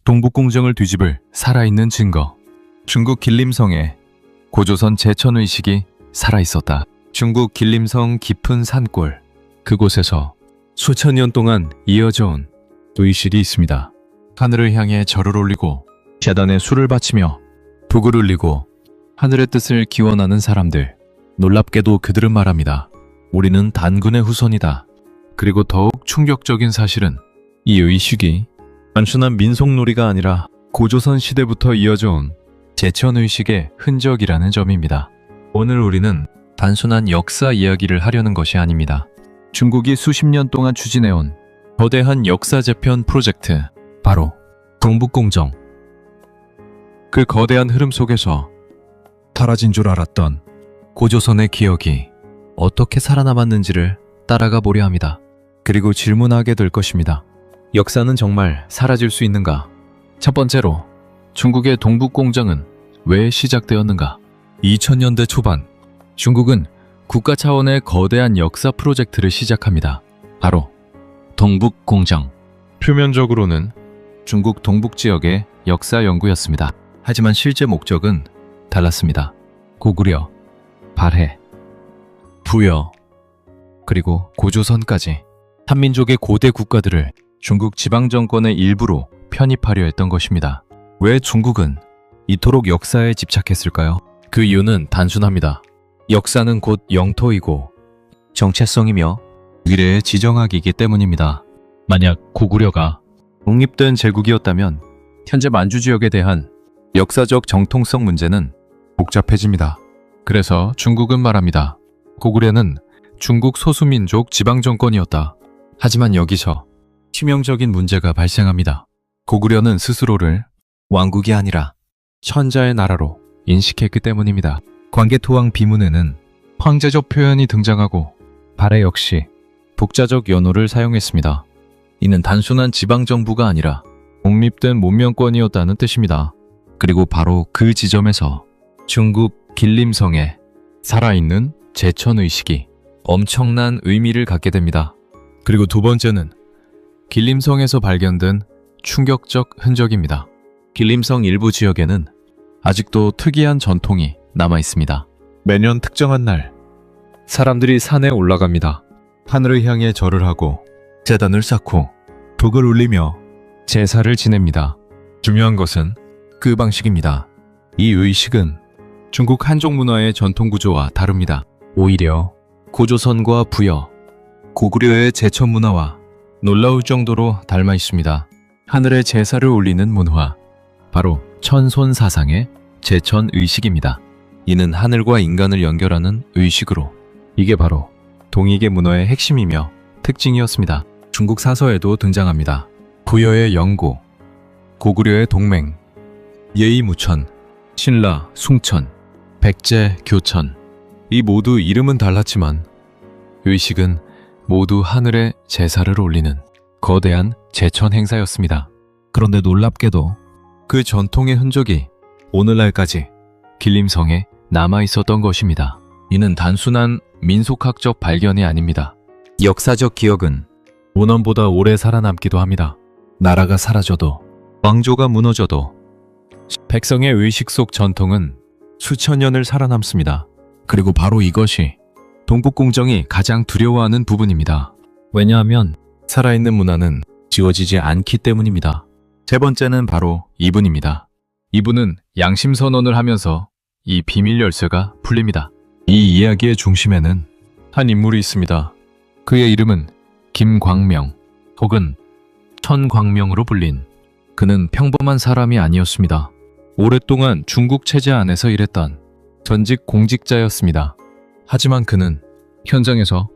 동북공정을 뒤집을 살아있는 증거. 중국 길림성에 고조선 제천의식이 살아있었다. 중국 길림성 깊은 산골, 그곳에서 수천 년 동안 이어져온 의식이 있습니다. 하늘을 향해 절을 올리고 재단에 술을 바치며 북을 울리고 하늘의 뜻을 기원하는 사람들. 놀랍게도 그들은 말합니다. 우리는 단군의 후손이다. 그리고 더욱 충격적인 사실은 이 의식이 단순한 민속놀이가 아니라 고조선 시대부터 이어져온 제천의식의 흔적이라는 점입니다. 오늘 우리는 단순한 역사 이야기를 하려는 것이 아닙니다. 중국이 수십 년 동안 추진해온 거대한 역사 재편 프로젝트, 바로 동북공정. 그 거대한 흐름 속에서 사라진 줄 알았던 고조선의 기억이 어떻게 살아남았는지를 따라가 보려 합니다. 그리고 질문하게 될 것입니다. 역사는 정말 사라질 수 있는가? 첫 번째로, 중국의 동북공정은 왜 시작되었는가? 2000년대 초반, 중국은 국가 차원의 거대한 역사 프로젝트를 시작합니다. 바로 동북공정. 표면적으로는 중국 동북 지역의 역사 연구였습니다. 하지만 실제 목적은 달랐습니다. 고구려, 발해, 부여, 그리고 고조선까지 한민족의 고대 국가들을 중국 지방정권의 일부로 편입하려 했던 것입니다. 왜 중국은 이토록 역사에 집착했을까요? 그 이유는 단순합니다. 역사는 곧 영토이고 정체성이며 미래의 지정학이기 때문입니다. 만약 고구려가 독립된 제국이었다면 현재 만주 지역에 대한 역사적 정통성 문제는 복잡해집니다. 그래서 중국은 말합니다. 고구려는 중국 소수민족 지방정권이었다. 하지만 여기서 치명적인 문제가 발생합니다. 고구려는 스스로를 왕국이 아니라 천자의 나라로 인식했기 때문입니다. 광개토왕 비문에는 황제적 표현이 등장하고 발해 역시 독자적 연호를 사용했습니다. 이는 단순한 지방정부가 아니라 독립된 문명권이었다는 뜻입니다. 그리고 바로 그 지점에서 중국 길림성에 살아있는 제천의식이 엄청난 의미를 갖게 됩니다. 그리고 두 번째는 길림성에서 발견된 충격적 흔적입니다. 길림성 일부 지역에는 아직도 특이한 전통이 남아 있습니다. 매년 특정한 날, 사람들이 산에 올라갑니다. 하늘을 향해 절을 하고 제단을 쌓고 북을 울리며 제사를 지냅니다. 중요한 것은 그 방식입니다. 이 의식은 중국 한족 문화의 전통 구조와 다릅니다. 오히려 고조선과 부여, 고구려의 제천 문화와 놀라울 정도로 닮아 있습니다. 하늘에 제사를 올리는 문화, 바로 천손 사상의 제천 의식입니다. 이는 하늘과 인간을 연결하는 의식으로, 이게 바로 동이계 문화의 핵심이며 특징이었습니다. 중국 사서에도 등장합니다. 부여의 영고, 고구려의 동맹, 예의무천, 신라, 숭천, 백제, 교천. 이 모두 이름은 달랐지만 의식은 모두 하늘에 제사를 올리는 거대한 제천 행사였습니다. 그런데 놀랍게도 그 전통의 흔적이 오늘날까지 길림성에 남아 있었던 것입니다. 이는 단순한 민속학적 발견이 아닙니다. 역사적 기억은 원원보다 오래 살아남기도 합니다. 나라가 사라져도, 왕조가 무너져도 백성의 의식 속 전통은 수천 년을 살아남습니다. 그리고 바로 이것이 동북공정이 가장 두려워하는 부분입니다. 왜냐하면 살아있는 문화는 지워지지 않기 때문입니다. 세 번째는 바로 이분입니다. 이분은 양심선언을 하면서 이 비밀 열쇠가 풀립니다. 이 이야기의 중심에는 한 인물이 있습니다. 그의 이름은 김광명, 혹은 천광명으로 불린. 그는 평범한 사람이 아니었습니다. 오랫동안 중국 체제 안에서 일했던 전직 공직자였습니다. 하지만 그는 현장에서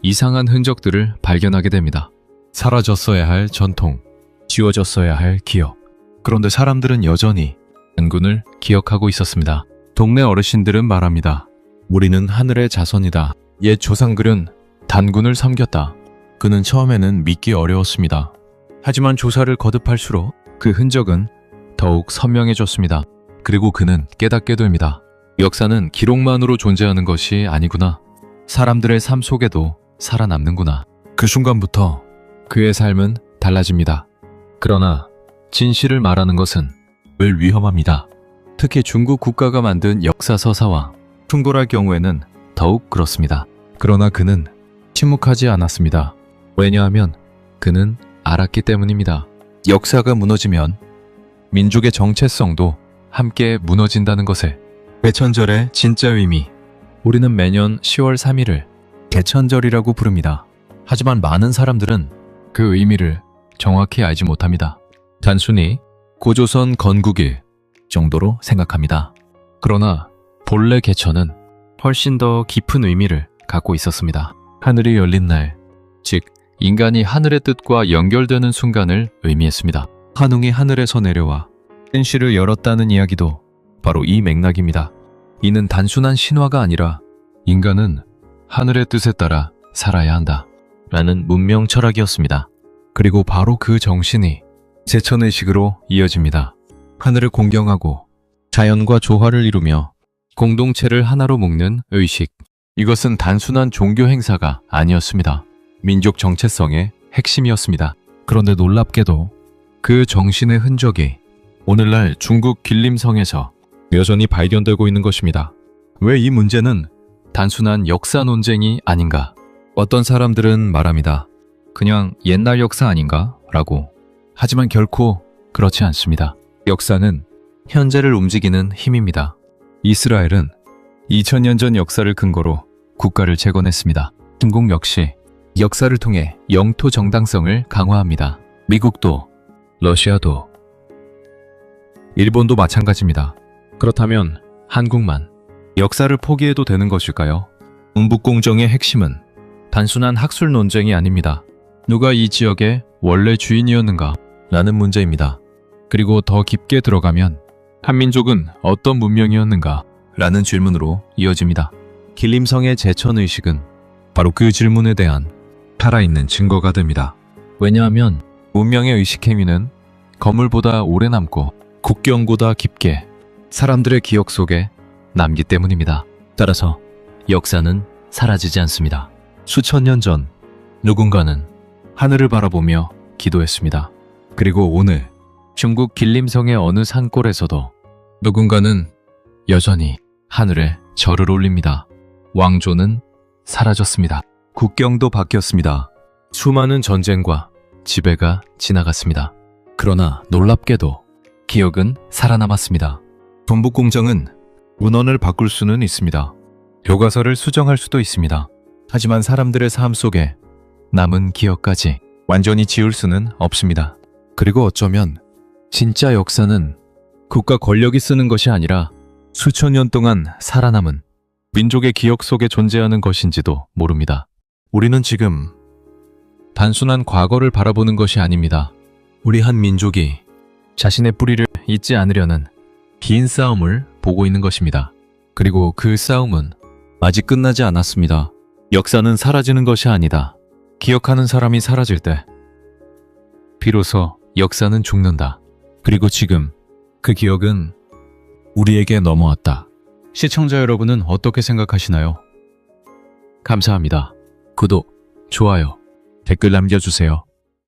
이상한 흔적들을 발견하게 됩니다. 사라졌어야 할 전통, 지워졌어야 할 기억. 그런데 사람들은 여전히 단군을 기억하고 있었습니다. 동네 어르신들은 말합니다. 우리는 하늘의 자손이다. 옛 조상들은 단군을 섬겼다. 그는 처음에는 믿기 어려웠습니다. 하지만 조사를 거듭할수록 그 흔적은 더욱 선명해졌습니다. 그리고 그는 깨닫게 됩니다. 역사는 기록만으로 존재하는 것이 아니구나. 사람들의 삶 속에도 살아남는구나. 그 순간부터 그의 삶은 달라집니다. 그러나 진실을 말하는 것은 늘 위험합니다. 특히 중국 국가가 만든 역사 서사와 충돌할 경우에는 더욱 그렇습니다. 그러나 그는 침묵하지 않았습니다. 왜냐하면 그는 알았기 때문입니다. 역사가 무너지면 민족의 정체성도 함께 무너진다는 것을. 개천절의 진짜 의미. 우리는 매년 10월 3일을 개천절이라고 부릅니다. 하지만 많은 사람들은 그 의미를 정확히 알지 못합니다. 단순히 고조선 건국일 정도로 생각합니다. 그러나 본래 개천은 훨씬 더 깊은 의미를 갖고 있었습니다. 하늘이 열린 날, 즉 인간이 하늘의 뜻과 연결되는 순간을 의미했습니다. 한웅이 하늘에서 내려와 신실을 열었다는 이야기도 바로 이 맥락입니다. 이는 단순한 신화가 아니라 인간은 하늘의 뜻에 따라 살아야 한다 라는 문명 철학이었습니다. 그리고 바로 그 정신이 제천의식으로 이어집니다. 하늘을 공경하고 자연과 조화를 이루며 공동체를 하나로 묶는 의식. 이것은 단순한 종교 행사가 아니었습니다. 민족 정체성의 핵심이었습니다. 그런데 놀랍게도 그 정신의 흔적이 오늘날 중국 길림성에서 여전히 발견되고 있는 것입니다. 왜 이 문제는 단순한 역사 논쟁이 아닌가? 어떤 사람들은 말합니다. 그냥 옛날 역사 아닌가? 라고. 하지만 결코 그렇지 않습니다. 역사는 현재를 움직이는 힘입니다. 이스라엘은 2000년 전 역사를 근거로 국가를 재건했습니다. 중국 역시 역사를 통해 영토 정당성을 강화합니다. 미국도, 러시아도, 일본도 마찬가지입니다. 그렇다면 한국만 역사를 포기해도 되는 것일까요? 운북공정의 핵심은 단순한 학술 논쟁이 아닙니다. 누가 이 지역의 원래 주인이었는가? 라는 문제입니다. 그리고 더 깊게 들어가면 한민족은 어떤 문명이었는가? 라는 질문으로 이어집니다. 길림성의 제천의식은 바로 그 질문에 대한 살아있는 증거가 됩니다. 왜냐하면 문명의 의식행위는 거물보다 오래 남고 국경보다 깊게 사람들의 기억 속에 남기 때문입니다. 따라서 역사는 사라지지 않습니다. 수천 년 전 누군가는 하늘을 바라보며 기도했습니다. 그리고 오늘 중국 길림성의 어느 산골에서도 누군가는 여전히 하늘에 절을 올립니다. 왕조는 사라졌습니다. 국경도 바뀌었습니다. 수많은 전쟁과 지배가 지나갔습니다. 그러나 놀랍게도 기억은 살아남았습니다. 전북공정은 문헌을 바꿀 수는 있습니다. 교과서를 수정할 수도 있습니다. 하지만 사람들의 삶 속에 남은 기억까지 완전히 지울 수는 없습니다. 그리고 어쩌면 진짜 역사는 국가 권력이 쓰는 것이 아니라 수천 년 동안 살아남은 민족의 기억 속에 존재하는 것인지도 모릅니다. 우리는 지금 단순한 과거를 바라보는 것이 아닙니다. 우리 한 민족이 자신의 뿌리를 잊지 않으려는 긴 싸움을 보고 있는 것입니다. 그리고 그 싸움은 아직 끝나지 않았습니다. 역사는 사라지는 것이 아니다. 기억하는 사람이 사라질 때 비로소 역사는 죽는다. 그리고 지금 그 기억은 우리에게 넘어왔다. 시청자 여러분은 어떻게 생각하시나요? 감사합니다. 구독, 좋아요, 댓글 남겨주세요.